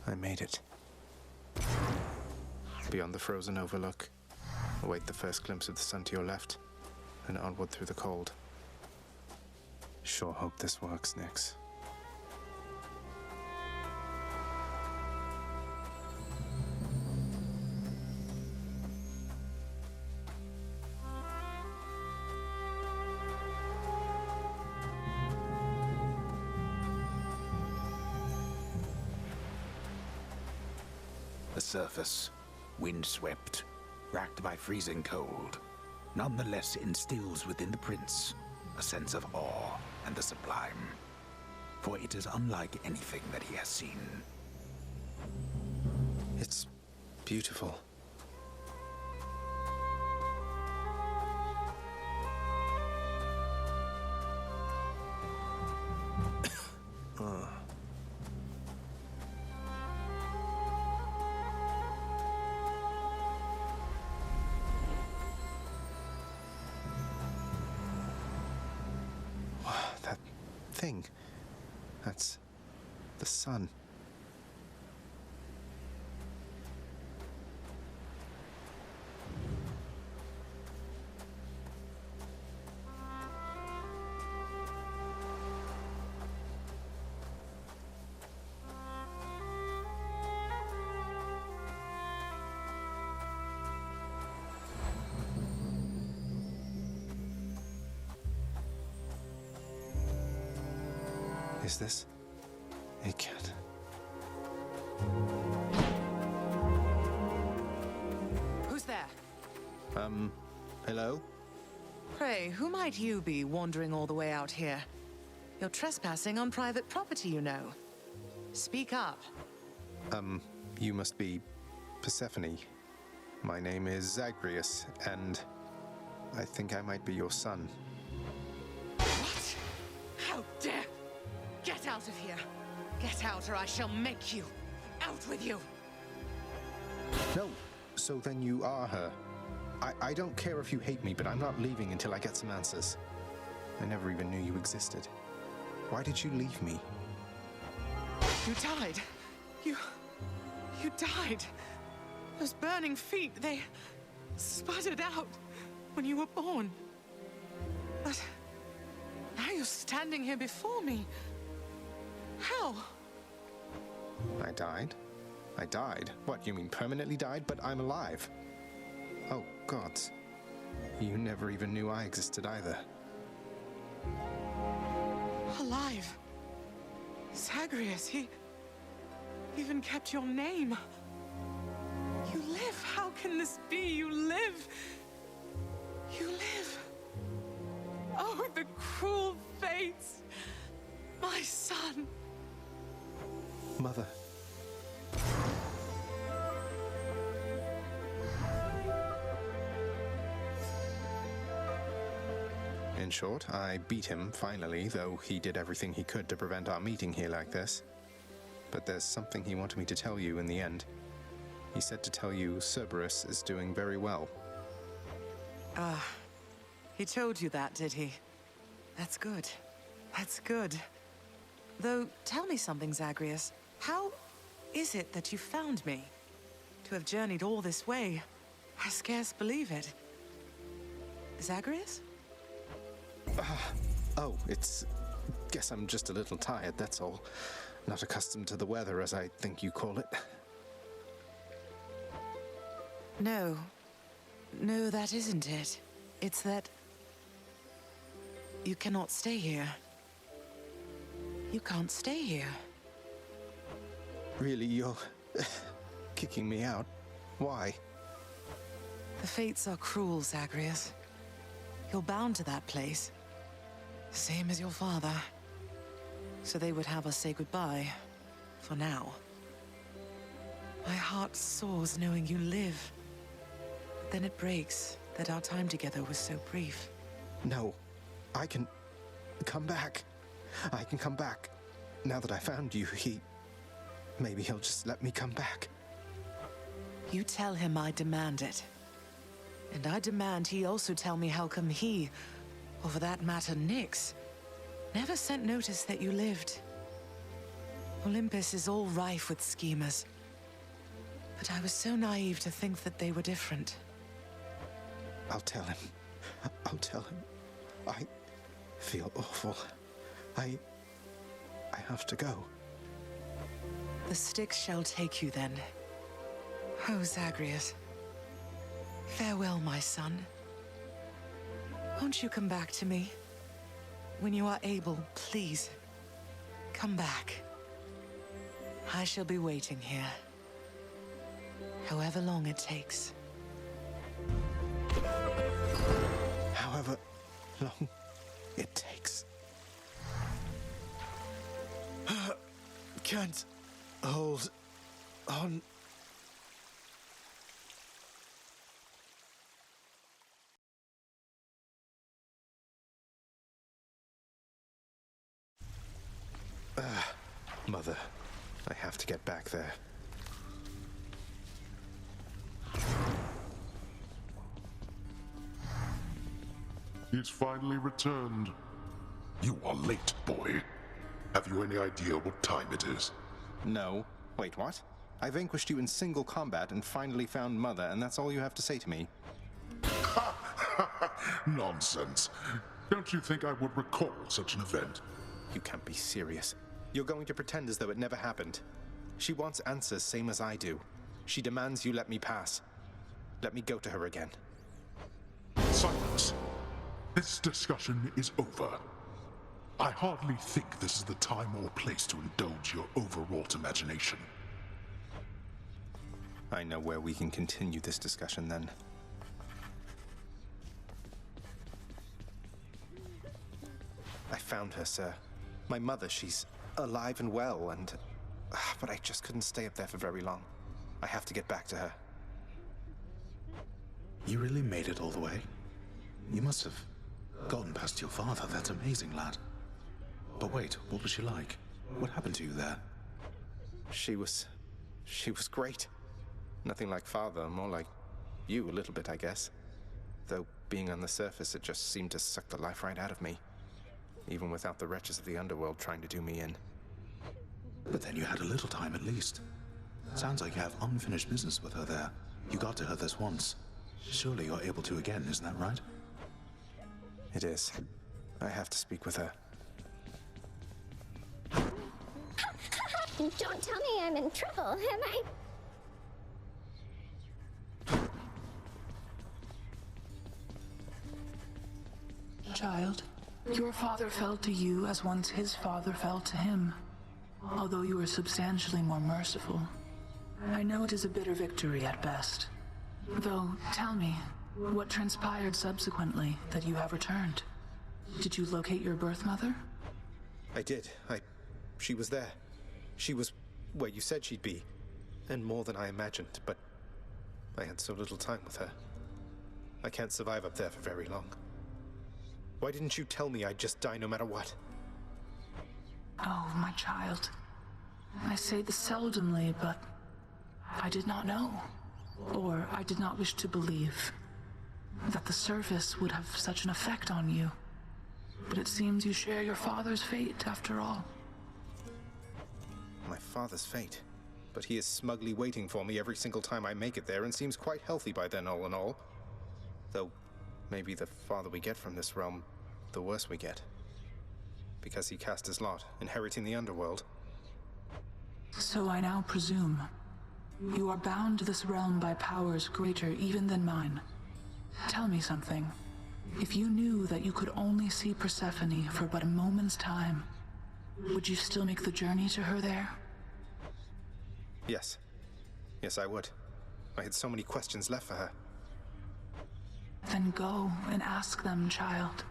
I made it. Beyond the frozen overlook, await the first glimpse of the sun to your left, and onward through the cold. Sure hope this works, Nyx. The surface, windswept, racked by freezing cold, nonetheless instills within the prince a sense of awe and the sublime, for it is unlike anything that he has seen. It's beautiful. That thing. That's the sun. Is this a cat? Who's there? Hello? Pray, who might you be wandering all the way out here? You're trespassing on private property, you know. Speak up. You must be Persephone. My name is Zagreus, and I think I might be your son. What? How dare! Get out of here! Get out or I shall make you! Out with you! No, so then you are her. I don't care if you hate me, but I'm not leaving until I get some answers. I never even knew you existed. Why did you leave me? You died. You died. Those burning feet, they sputtered out when you were born. But now you're standing here before me. How? I died? I died? What, you mean permanently died? But I'm alive. Oh, gods. You never even knew I existed either. Alive. Zagreus, he even kept your name. You live. How can this be? You live. You live. Oh, the cruel fates. My son. Mother. In short, I beat him, finally, though he did everything he could to prevent our meeting here like this. But there's something he wanted me to tell you in the end. He said to tell you Cerberus is doing very well. Ah, he told you that, did he? That's good. That's good. Though, tell me something, Zagreus. How is it that you found me? To have journeyed all this way, I scarce believe it. Zagreus? Oh, guess I'm just a little tired, that's all. Not accustomed to the weather, as I think you call it. No. No, that isn't it. It's that you cannot stay here. You can't stay here. Really, you're kicking me out? Why? The fates are cruel, Zagreus. You're bound to that place. Same as your father. So they would have us say goodbye. For now. My heart soars knowing you live. But then it breaks that our time together was so brief. No. I can come back. I can come back. Now that I found you, maybe he'll just let me come back. You tell him I demand it. And I demand he also tell me how come he, or for that matter Nyx, never sent notice that you lived. Olympus is all rife with schemers. But I was so naive to think that they were different. I'll tell him. I'll tell him. I feel awful. I have to go. The Styx shall take you then. Oh, Zagreus. Farewell, my son. Won't you come back to me? When you are able, please, come back. I shall be waiting here. However long it takes. However long it takes. Can't hold on. Mother, I have to get back there. He's finally returned. You are late, boy. Have you any idea what time it is? No. Wait, what? I vanquished you in single combat and finally found Mother, and that's all you have to say to me? Nonsense. Don't you think I would recall such an event? You can't be serious. You're going to pretend as though it never happened. She wants answers same as I do. She demands you let me pass. Let me go to her again. Silence. This discussion is over. I hardly think this is the time or place to indulge your overwrought imagination. I know where we can continue this discussion then. I found her, sir. My mother, she's alive and well, and... but I just couldn't stay up there for very long. I have to get back to her. You really made it all the way? You must have gotten past your father. That's amazing, lad. But wait, what was she like? What happened to you there? She was great. Nothing like father, more like you a little bit, I guess. Though being on the surface, it just seemed to suck the life right out of me. Even without the wretches of the underworld trying to do me in. But then you had a little time at least. Sounds like you have unfinished business with her there. You got to her this once. Surely you're able to again, isn't that right? It is. I have to speak with her. Don't tell me I'm in trouble, am I? Child, your father fell to you as once his father fell to him, although you are substantially more merciful. I know it is a bitter victory at best. Though, tell me, what transpired subsequently that you have returned? Did you locate your birth mother? I did. She was there. She was where you said she'd be. And more than I imagined, but I had so little time with her. I can't survive up there for very long. Why didn't you tell me I'd just die no matter what? Oh, my child. I say this seldomly, but I did not know. Or I did not wish to believe that the surface would have such an effect on you. But it seems you share your father's fate, after all. My father's fate. But he is smugly waiting for me every single time I make it there and seems quite healthy by then, all in all. Though, maybe the farther we get from this realm, the worse we get. Because he cast his lot, inheriting the underworld. So I now presume you are bound to this realm by powers greater even than mine. Tell me something. If you knew that you could only see Persephone for but a moment's time, would you still make the journey to her there? Yes. Yes, I would. I had so many questions left for her. Then go and ask them, child.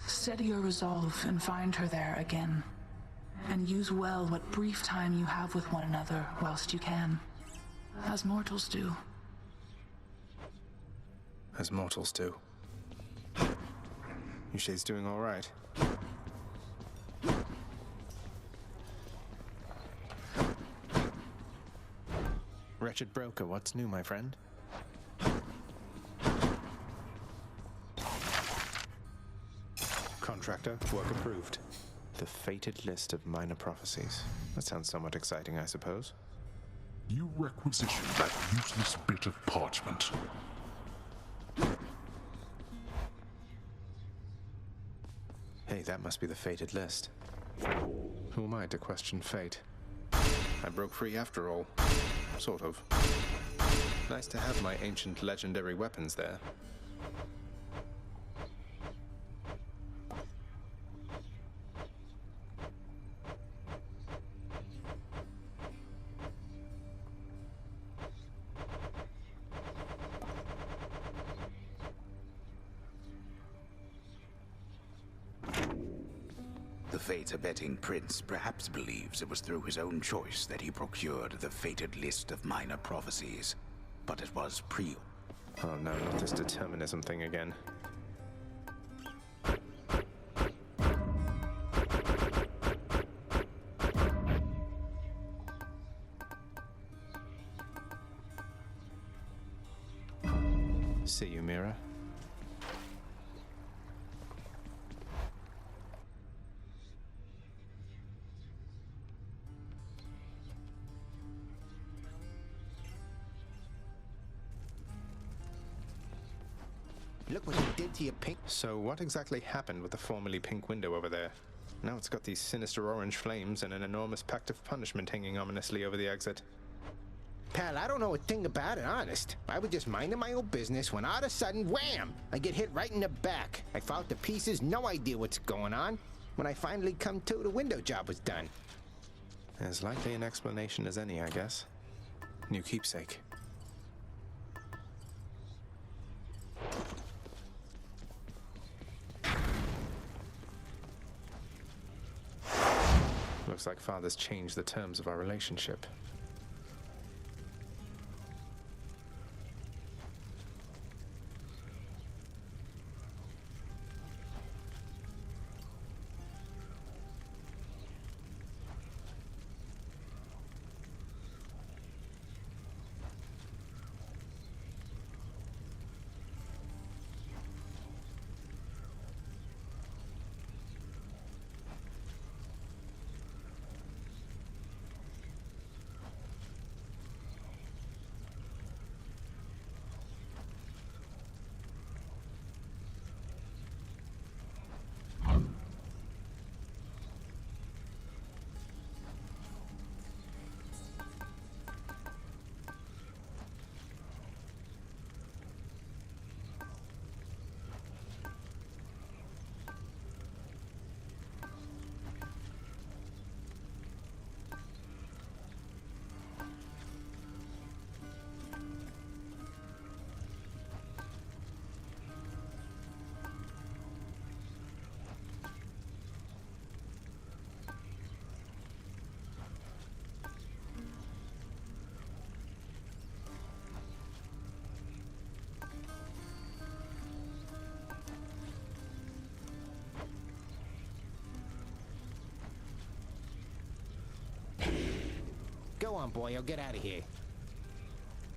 Steady your resolve and find her there again. And use well what brief time you have with one another whilst you can. As mortals do. As mortals do. Yushe's doing all right. Wretched broker, what's new, my friend? Contractor, work approved. The fated list of minor prophecies. That sounds somewhat exciting, I suppose. You requisitioned that useless bit of parchment. Hey, that must be the fated list. Who am I to question fate? I broke free after all. Sort of. Nice to have my ancient legendary weapons there. The fate-abetting prince perhaps believes it was through his own choice that he procured the fated list of minor prophecies, but it was Oh no, not this determinism thing again. See you, Mira. Look what you did to your pink. So what exactly happened with the formerly pink window over there? Now it's got these sinister orange flames and an enormous pact of punishment hanging ominously over the exit. Pal, I don't know a thing about it, honest. I was just minding my own business when all of a sudden, wham! I get hit right in the back. I fall to pieces, no idea what's going on. When I finally come to, the window job was done. As likely an explanation as any, I guess. New keepsake. Looks like Father's changed the terms of our relationship. Go on, boy, I'll get out of here.